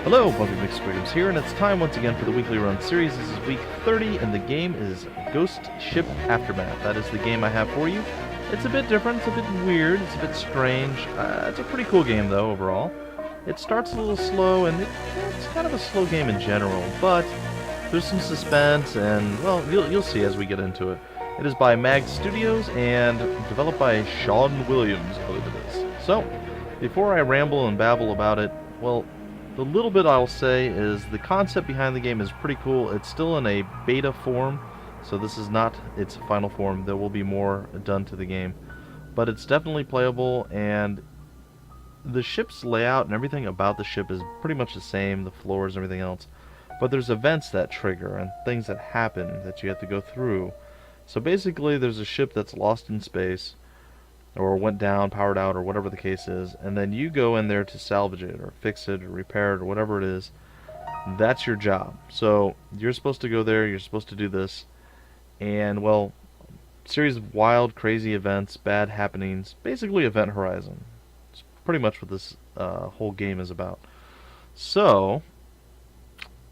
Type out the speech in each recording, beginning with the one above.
Hello, Bumpy McSquigums here, and it's time once again for the weekly run series. This is week 30, and the game is GhostShip Aftermath. That is the game I have for you. It's a bit different, it's a bit weird, it's a bit strange. It's a pretty cool game, though, overall. It starts a little slow, and it's kind of a slow game in general, but there's some suspense, and, well, you'll see as we get into it. It is by Mag Studios, and developed by Sean Williams, I believe it is. So, before I ramble and babble about it, well, the little bit I'll say is the concept behind the game is pretty cool. It's still in a beta form, so this is not its final form. There will be more done to the game, but it's definitely playable, and the ship's layout and everything about the ship is pretty much the same, the floors and everything else, but there's events that trigger and things that happen that you have to go through. So basically there's a ship that's lost in space, or went down, powered out, or whatever the case is, and then you go in there to salvage it, or fix it, or repair it, or whatever it is. That's your job. So, you're supposed to go there, you're supposed to do this, and, well, series of wild, crazy events, bad happenings, basically Event Horizon. It's pretty much what this whole game is about. So,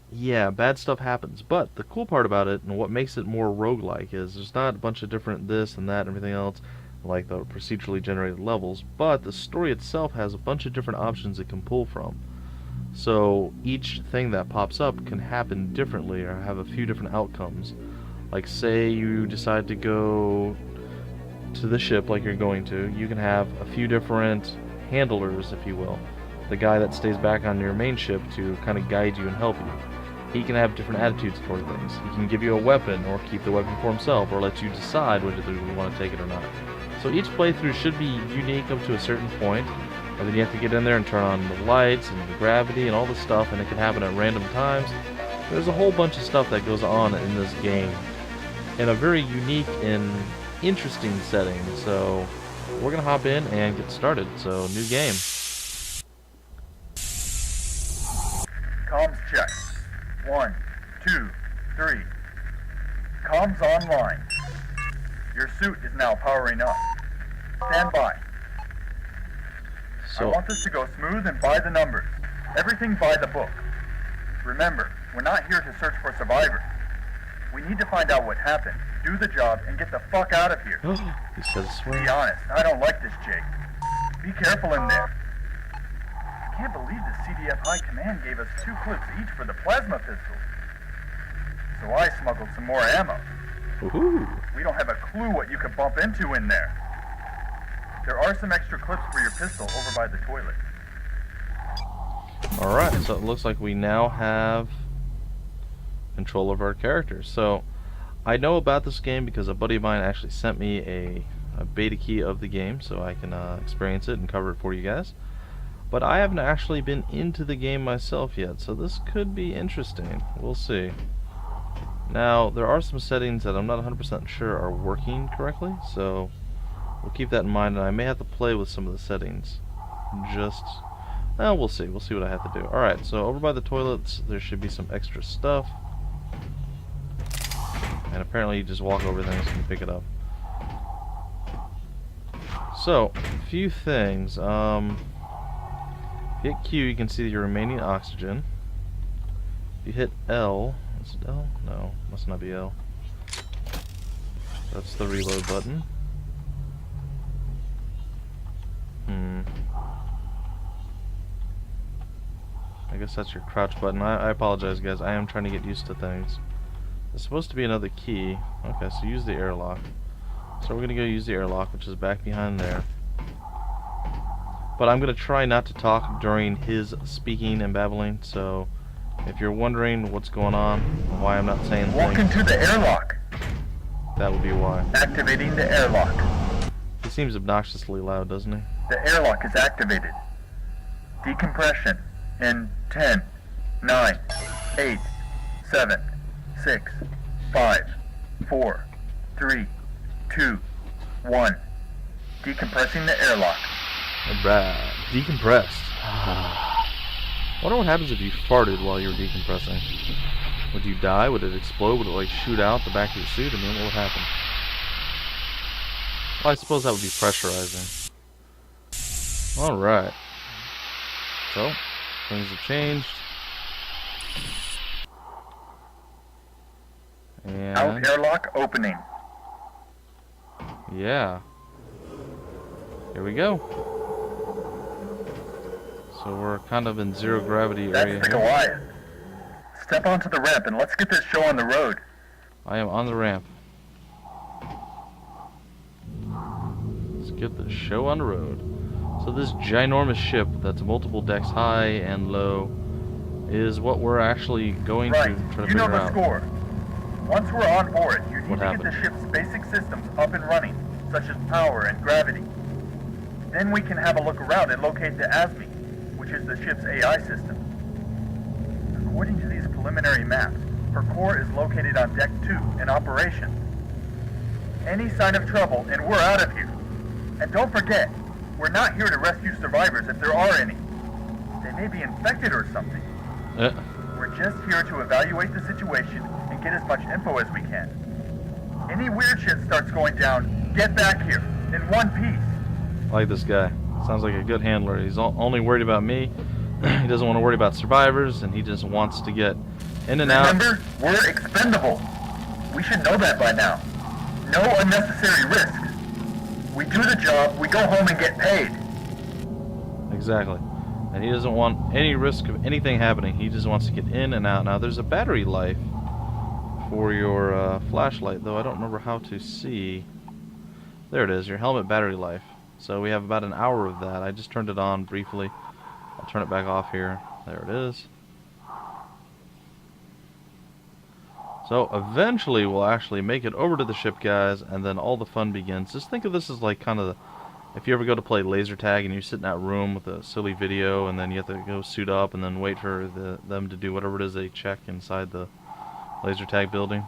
yeah, bad stuff happens, but the cool part about it, and what makes it more roguelike, is there's not a bunch of different this and that and everything else, like the procedurally generated levels, but the story itself has a bunch of different options it can pull from. So each thing that pops up can happen differently or have a few different outcomes. Like say you decide to go to the ship like you're going to, you can have a few different handlers, if you will. The guy that stays back on your main ship to kind of guide you and help you. He can have different attitudes toward things. He can give you a weapon or keep the weapon for himself or let you decide whether you want to take it or not. So each playthrough should be unique up to a certain point, and then you have to get in there and turn on the lights and the gravity and all this stuff, and it can happen at random times. There's a whole bunch of stuff that goes on in this game in a very unique and interesting setting. So we're going to hop in and get started. So new game. Comms check. 1, 2, 3. Comms online. Your suit is now powering up. Stand by. I want this to go smooth and by the numbers. Everything by the book. Remember, we're not here to search for survivors. We need to find out what happened, do the job, and get the fuck out of here. He says swear. Be honest, I don't like this, Jake. Be careful in there. I can't believe the CDF High Command gave us 2 clips each for the plasma pistol. So I smuggled some more ammo. Woohoo! We don't have a clue what you could bump into in there. There are some extra clips for your pistol over by the toilet. Alright, so it looks like we now have control of our characters. So, I know about this game because a buddy of mine actually sent me a beta key of the game so I can experience it and cover it for you guys. But I haven't actually been into the game myself yet, so this could be interesting. We'll see. Now, there are some settings that I'm not 100% sure are working correctly, so we'll keep that in mind, and I may have to play with some of the settings. We'll see. We'll see what I have to do. Alright, so over by the toilets, there should be some extra stuff. And apparently you just walk over things and pick it up. So, a few things. If you hit Q, you can see your remaining oxygen. If you hit L, is it L? No, must not be L. That's the reload button. I guess that's your crouch button. I apologize, guys. I am trying to get used to things. There's supposed to be another key. Okay, so use the airlock. So we're going to go use the airlock, which is back behind there. But I'm going to try not to talk during his speaking and babbling, so if you're wondering what's going on, why I'm not saying Walk things, into the airlock. that would be why. Activating the airlock. He seems obnoxiously loud, doesn't he? The airlock is activated. Decompression in 10, 9, 8, 7, 6, 5, 4, 3, 2, 1. Decompressing the airlock. Alright, decompressed. Wonder what happens if you farted while you were decompressing. Would you die? Would it explode? Would it like shoot out the back of your suit? I mean, what would happen? Well, I suppose that would be pressurizing. Alright. So, things have changed. Out And airlock opening. yeah. Here we go. So we're kind of in zero gravity area That's the here. Goliath. Step onto the ramp and let's get this show on the road. I am on the ramp. Let's get the show on the road. So this ginormous ship that's multiple decks high and low is what we're actually going Right, to try to you know figure the out. score. Once we're on board, you need What to happened? get the ship's basic systems up and running, such as power and gravity. Then we can have a look around and locate the ASME, which is the ship's AI system. According to these preliminary maps, her core is located on Deck 2 in operation. Any sign of trouble and we're out of here. And don't forget, we're not here to rescue survivors if there are any. They may be infected or something. We're just here to evaluate the situation and get as much info as we can. Any weird shit starts going down, get back here, in one piece. I like this guy. Sounds like a good handler. He's only worried about me. He doesn't want to worry about survivors, and he just wants to get in and out. Remember, we're expendable. We should know that by now. No unnecessary risks. We do the job, we go home and get paid. Exactly. And he doesn't want any risk of anything happening. He just wants to get in and out. Now, there's a battery life for your flashlight, though I don't remember how to see. There it is, your helmet battery life. So we have about an hour of that. I just turned it on briefly. I'll turn it back off here. There it is. So eventually we'll actually make it over to the ship, guys, and then all the fun begins. Just think of this as like kind of, if you ever go to play laser tag and you sit in that room with a silly video and then you have to go suit up and then wait for them to do whatever it is they check inside the laser tag building.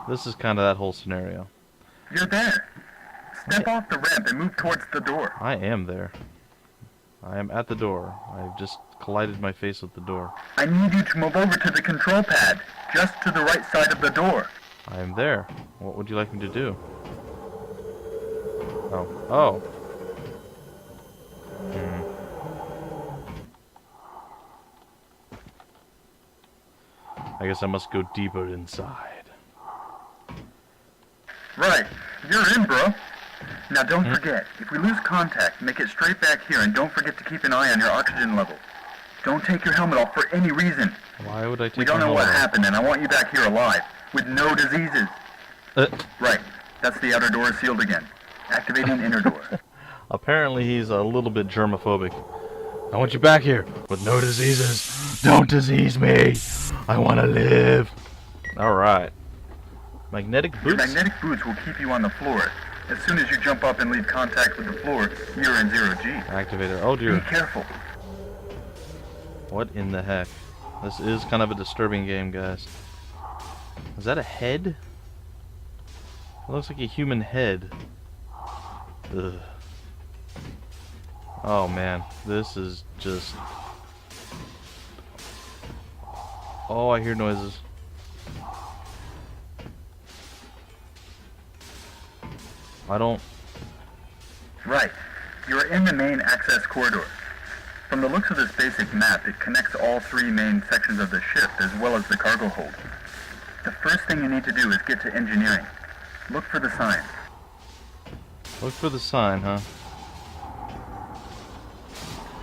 This is kind of that whole scenario. You're there. Step off the ramp and move towards the door. I am there. I am at the door. I've just collided my face with the door. I need you to move over to the control pad, just to the right side of the door. I am there. What would you like me to do? Oh. I guess I must go deeper inside. Right. You're in, bro. Now don't forget, if we lose contact, make it straight back here and don't forget to keep an eye on your oxygen level. Don't take your helmet off for any reason. Why would I take We don't my know what helmet off? happened and I want you back here alive, with no diseases. Right. That's the outer door sealed again. Activating inner door. Apparently he's a little bit germophobic. I want you back here with no diseases. Don't disease me. I want to live. Alright. Magnetic Your boots? magnetic boots will keep you on the floor. As soon as you jump up and leave contact with the floor, you're in 0G. Activator. Oh Be dear. careful. What in the heck? This is kind of a disturbing game, guys. Is that a head? It looks like a human head. Ugh. Oh man, this is just... Oh, I hear noises. I don't... Right. You're in the main access corridor. From the looks of this basic map, it connects all three main sections of the ship, as well as the cargo hold. The first thing you need to do is get to engineering. Look for the sign. Look for the sign, huh?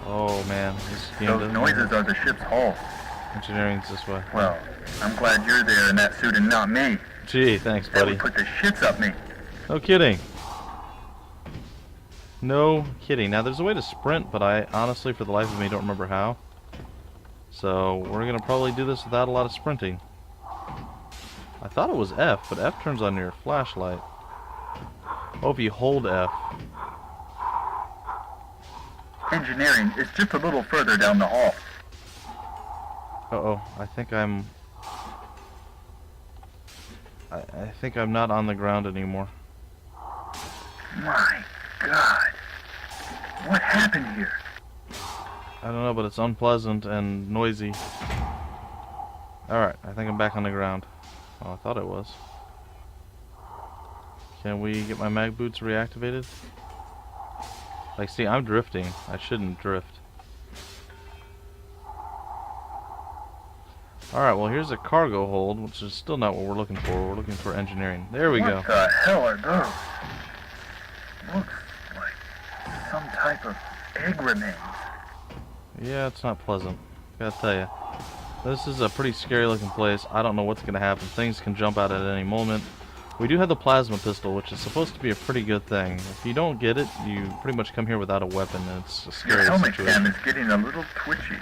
Oh man, this game Those doesn't... noises are the ship's hull. Engineering's this way. Well, I'm glad you're there in that suit and not me. Gee, thanks, That buddy. would put the shits up me. No kidding. No kidding. Now, there's a way to sprint, but I honestly, for the life of me, don't remember how. So, we're going to probably do this without a lot of sprinting. I thought it was F, but F turns on your flashlight. Oh, if you hold F. Engineering is just a little further down the hall. Uh-oh. I think I'm... I think I'm not on the ground anymore. My God. What happened here? I don't know, but it's unpleasant and noisy. Alright, I think I'm back on the ground. Oh, I thought it was. Can we get my mag boots reactivated? Like, see, I'm drifting. I shouldn't drift. Alright, well here's a cargo hold, which is still not what we're looking for. We're looking for engineering. There we go. What the hell are those? Looks like some type of egg remains. Yeah, it's not pleasant. Gotta tell you. This is a pretty scary looking place. I don't know what's gonna happen. Things can jump out at any moment. We do have the plasma pistol, which is supposed to be a pretty good thing. If you don't get it, you pretty much come here without a weapon, and it's a scary Your helmet situation. cam is getting a little twitchy.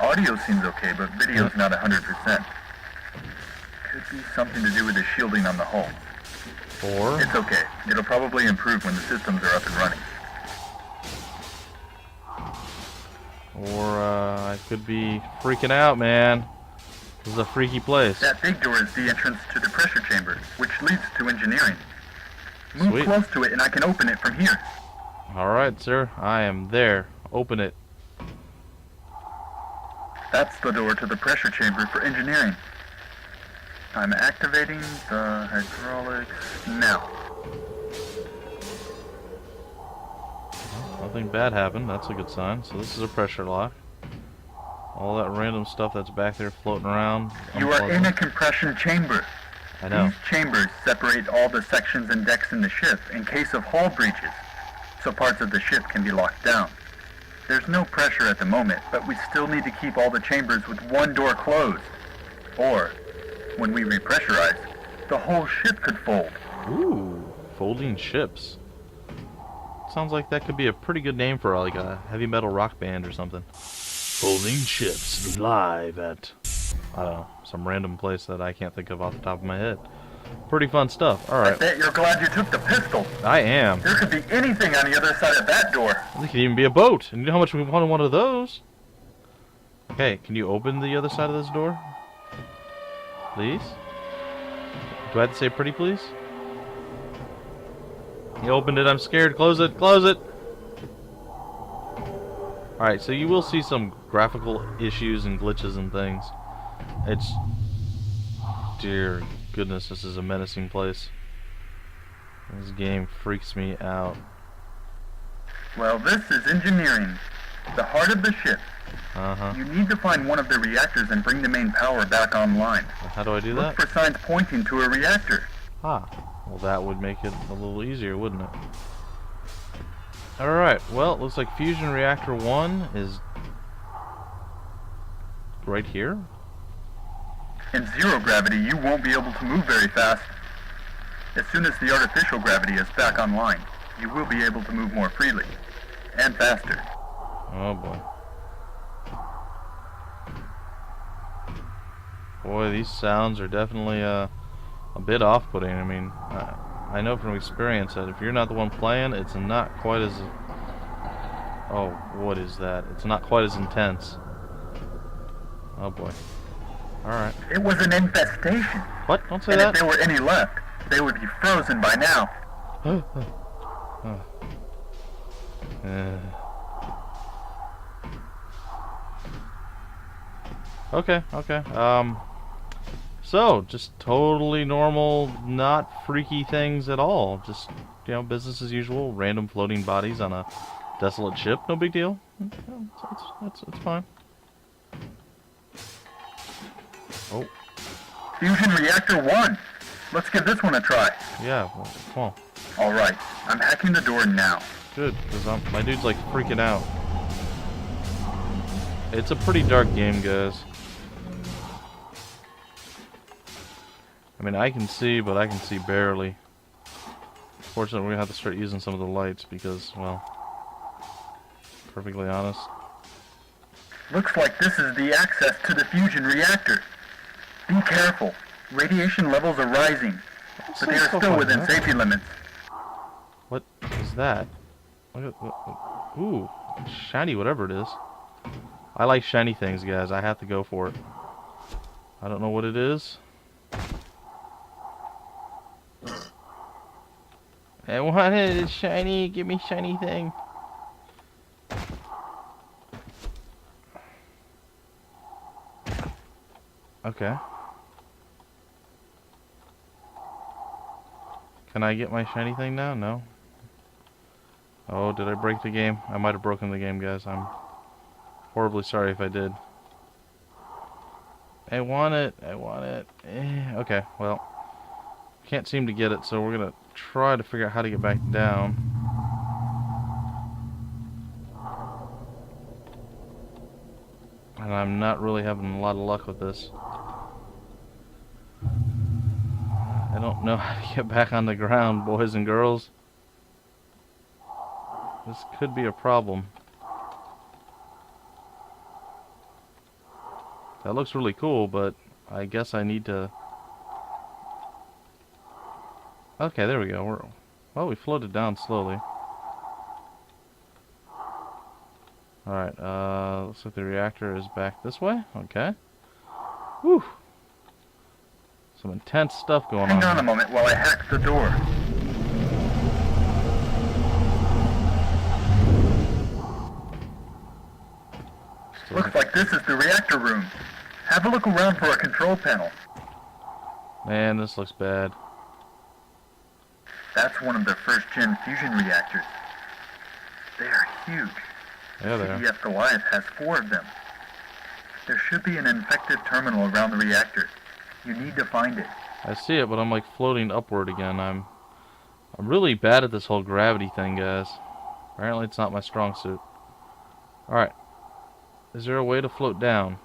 Audio seems okay, but video's not 100%. Could be something to do with the shielding on the hull. Or It's okay. It'll probably improve when the systems are up and running. I could be freaking out, man. This is a freaky place. That big door is the entrance to the pressure chamber, which leads to engineering. Move Sweet. close to it and I can open it from here. Alright, sir. I am there. Open it. That's the door to the pressure chamber for engineering. I'm activating the hydraulics now. Nothing bad happened. That's a good sign. So this is a pressure lock. All that random stuff that's back there floating around. You are in a compression chamber. I know. These chambers separate all the sections and decks in the ship in case of hull breaches, so parts of the ship can be locked down. There's no pressure at the moment, but we still need to keep all the chambers with one door closed. Or, when we repressurize, the whole ship could fold. Ooh, folding ships. Sounds like that could be a pretty good name for like a heavy metal rock band or something. Folding ships live at, I don't know, some random place that I can't think of off the top of my head. Pretty fun stuff. I Alright. bet you're glad you took the pistol. I am. There could be anything on the other side of that door. There could even be a boat. And you know how much we wanted one of those? Okay, can you open the other side of this door? Please? Do I have to say pretty please? You opened it, I'm scared. Close it, close it! Alright, so you will see some graphical issues and glitches and things. It's... Dear goodness, this is a menacing place. This game freaks me out. Well, this is engineering. The heart of the ship. Uh-huh. You need to find one of the reactors and bring the main power back online. How do I do that? Look for signs pointing to a reactor. Ah, well that would make it a little easier, wouldn't it? Alright, well, it looks like Fusion Reactor 1 is right here. In zero gravity, you won't be able to move very fast. As soon as the artificial gravity is back online, you will be able to move more freely. And faster. Oh boy. Boy, these sounds are definitely a bit off-putting. I mean, I know from experience that if you're not the one playing, it's not quite as... Oh, what is that? It's not quite as intense. Oh boy. Alright. It was an infestation. What? Don't say And that. if there were any left, they would be frozen by now. Okay, okay. So, just totally normal, not freaky things at all. Just, you know, business as usual. Random floating bodies on a desolate ship. No big deal. It's fine. Oh. Fusion Reactor 1. Let's give this one a try. Yeah, well, come on. Alright, I'm hacking the door now. Good, because my dude's like freaking out. It's a pretty dark game, guys. I mean, I can see, but I can see barely. Fortunately, we're going to have to start using some of the lights because, well, perfectly honest. Looks like this is the access to the fusion reactor. Be careful. Radiation levels are rising, but they are still within safety limits. What is that? What, ooh, shiny whatever it is. I like shiny things, guys. I have to go for it. I don't know what it is. I want it. It's shiny. Give me shiny thing. Okay. Can I get my shiny thing now? No. Oh, did I break the game? I might have broken the game, guys. I'm horribly sorry if I did. I want it. Okay, well. Can't seem to get it, so we're gonna try to figure out how to get back down. And I'm not really having a lot of luck with this. I don't know how to get back on the ground, boys and girls. This could be a problem. That looks really cool, but I guess I need to... Okay, there we go. Well, we floated down slowly. Alright, looks like the reactor is back this way. Okay. Whew. Some intense stuff going on. Hang on a moment while I hack the door. Looks like this is the reactor room. Have a look around for a control panel. Man, this looks bad. That's one of the first-gen fusion reactors. They are huge. Yeah, they are. CDF Goliath has 4 of them. There should be an infected terminal around the reactor. You need to find it. I see it, but I'm like floating upward again. I'm really bad at this whole gravity thing, guys. Apparently it's not my strong suit. Alright. Is there a way to float down?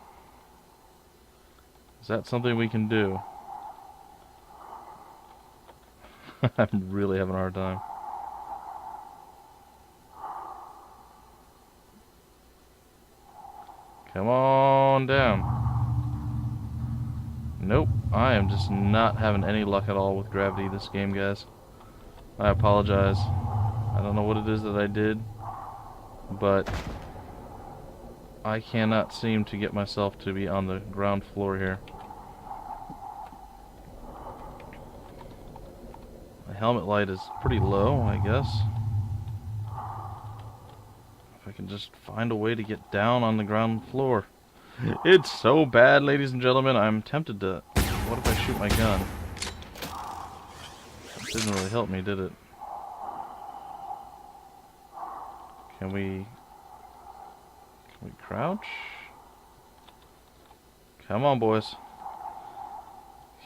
Is that something we can do? I'm really having a hard time. Come on down. Nope, I am just not having any luck at all with gravity this game, guys. I apologize. I don't know what it is that I did, but I cannot seem to get myself to be on the ground floor here. My helmet light is pretty low, I guess. If I can just find a way to get down on the ground floor. It's so bad, ladies and gentlemen. I'm tempted to... What if I shoot my gun? It didn't really help me, did it? Can we crouch? Come on, boys.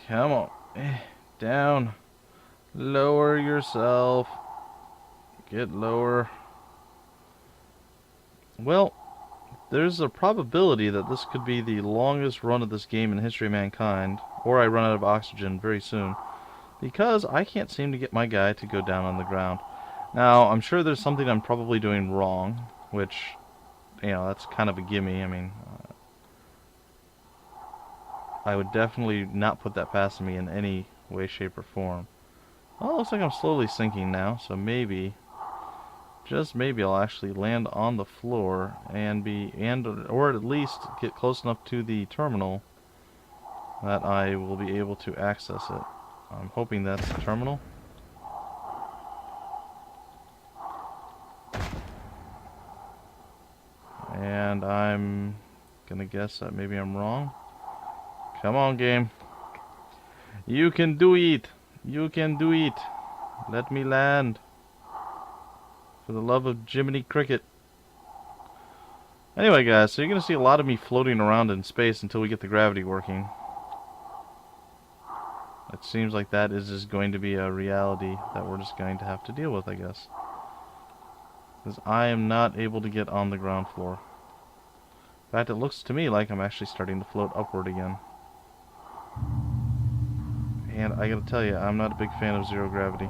Come on. Down. Lower yourself. Get lower. Well, there's a probability that this could be the longest run of this game in the history of mankind, or I run out of oxygen very soon, because I can't seem to get my guy to go down on the ground. Now, I'm sure there's something I'm probably doing wrong, which, you know, that's kind of a gimme. I mean, I would definitely not put that past me in any way, shape, or form. Well, it looks like I'm slowly sinking now, so maybe, just maybe, I'll actually land on the floor and or at least get close enough to the terminal that I will be able to access it. I'm hoping that's the terminal. And I'm gonna guess that maybe I'm wrong. Come on, game. You can do it. You can do it. Let me land. For the love of Jiminy Cricket. Anyway, guys, so you're gonna see a lot of me floating around in space until we get the gravity working. It seems like that is just going to be a reality that we're just going to have to deal with, I guess. Because I am not able to get on the ground floor. In fact, it looks to me like I'm actually starting to float upward again. And I gotta tell you, I'm not a big fan of zero gravity.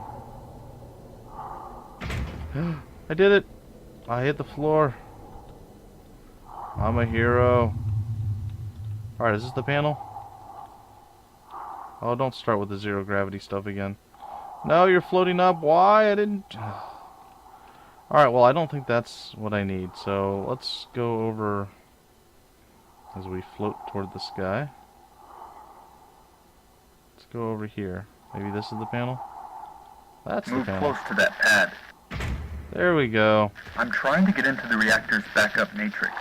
I did it! I hit the floor. I'm a hero. Alright, is this the panel? Oh, don't start with the zero gravity stuff again. No, you're floating up. Why? I didn't... Alright, well, I don't think that's what I need. So, let's go over as we float toward the sky. Let's go over here. Maybe this is the panel? That's the panel. Move close to that pad. There we go. I'm trying to get into the reactor's backup matrix.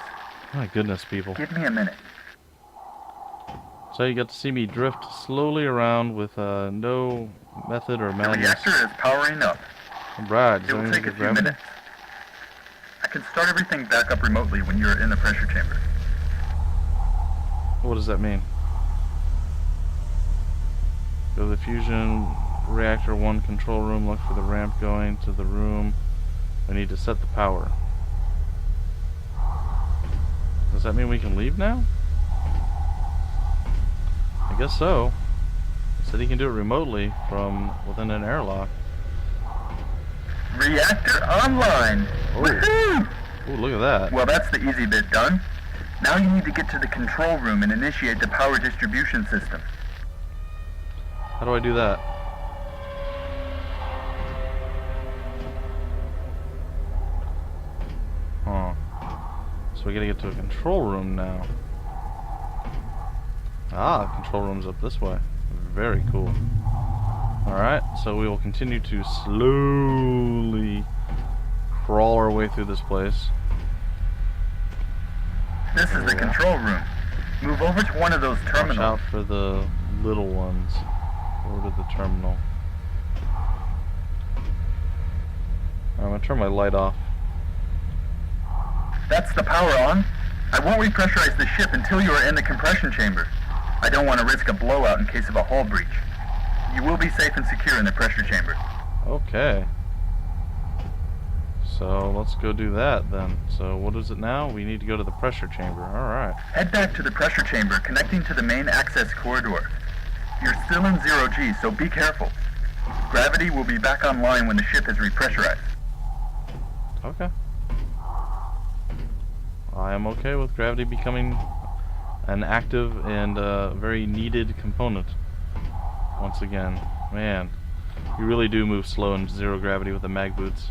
My goodness, people. Give me a minute. So you got to see me drift slowly around with no method or The madness. reactor is powering up. Right. It will take a few minutes. I can start everything back up remotely when you're in the pressure chamber. What does that mean? Go to the fusion reactor 1 control room. Look for the ramp going to the room. We need to set the power. Does that mean we can leave now? I guess so. It said he can do it remotely from within an airlock. Reactor online! Oh. Woohoo! Ooh, look at that. Well, that's the easy bit done. Now you need to get to the control room and initiate the power distribution system. How do I do that? Huh. So we gotta get to a control room now. Ah, the control room's up this way. Very cool. Alright, so we will continue to slowly crawl our way through this place. This is the control room. Move over to one of those Watch terminals. out for the little ones. Over to the terminal. I'm gonna turn my light off. That's the power on. I won't repressurize the ship until you are in the compression chamber. I don't want to risk a blowout in case of a hull breach. You will be safe and secure in the pressure chamber. Okay. So let's go do that then. So what is it now? We need to go to the pressure chamber. Alright. Head back to the pressure chamber connecting to the main access corridor. You're still in 0G, so be careful. Gravity will be back online when the ship is repressurized. Okay. I am okay with gravity becoming an active and very needed component. Once again. Man, you really do move slow in zero gravity with the mag boots.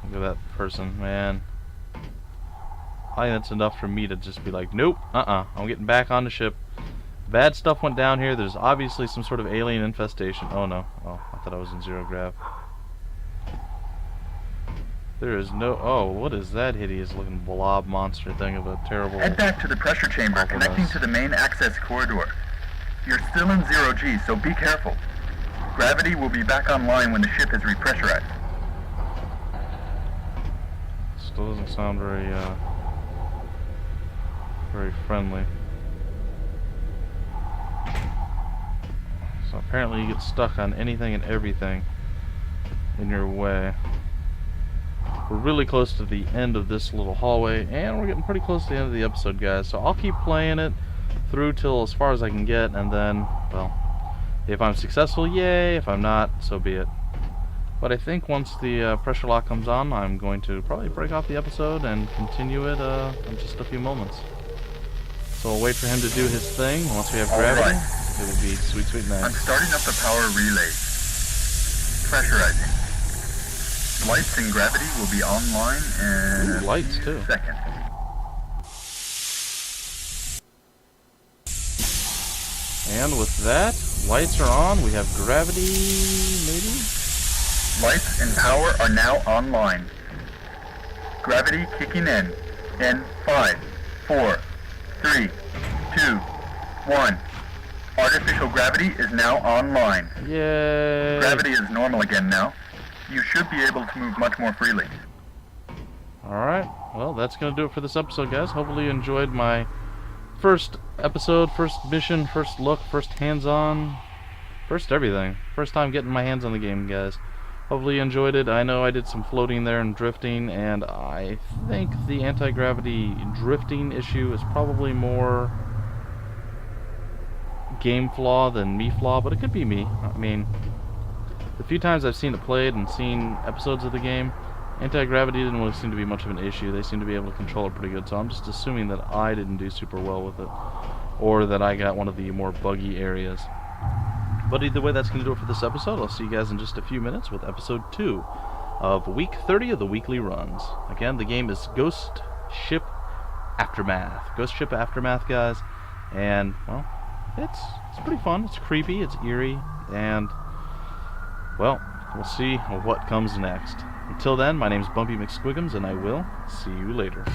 Look at that person, man. I think that's enough for me to just be like, nope, I'm getting back on the ship. Bad stuff went down here. There's obviously some sort of alien infestation. Oh no. Oh, I thought I was in zero grav. There is no... Oh, what is that hideous looking blob monster thing of a terrible... Head back to the pressure chamber connecting to the main access corridor. You're still in 0G, so be careful. Gravity will be back online when the ship is repressurized. Still doesn't sound very, very friendly. So apparently you get stuck on anything and everything in your way. We're really close to the end of this little hallway, and we're getting pretty close to the end of the episode, guys. So I'll keep playing it through till as far as I can get, and then, well, if I'm successful, yay. If I'm not, so be it. But I think once the pressure lock comes on, I'm going to probably break off the episode and continue it in just a few moments. So we'll wait for him to do his thing. Once we have gravity, it will be sweet, sweet night. I'm starting up the power relays. Pressurizing. Lights and gravity will be online in Ooh, lights too. a second. And with that, lights are on. We have gravity, maybe? Lights and power are now online. Gravity kicking in 5, 4, 3, 2, 1. Artificial gravity is now online. Yay! Gravity is normal again now. You should be able to move much more freely. Alright, well, that's going to do it for this episode, guys. Hopefully you enjoyed my first episode, first mission, first look, first hands-on, first everything. First time getting my hands on the game, guys. Hopefully you enjoyed it. I know I did some floating there and drifting, and I think the anti-gravity drifting issue is probably more game flaw than me flaw, but it could be me. I mean, the few times I've seen it played and seen episodes of the game, anti-gravity didn't really seem to be much of an issue. They seem to be able to control it pretty good, so I'm just assuming that I didn't do super well with it, or that I got one of the more buggy areas. But either way, that's going to do it for this episode. I'll see you guys in just a few minutes with episode 2 of week 30 of the weekly runs. Again, the game is GhostShip Aftermath. GhostShip Aftermath, guys, and, well, it's pretty fun. It's creepy, it's eerie, and, well, we'll see what comes next. Until then, my name's Bumpy McSquigums, and I will see you later.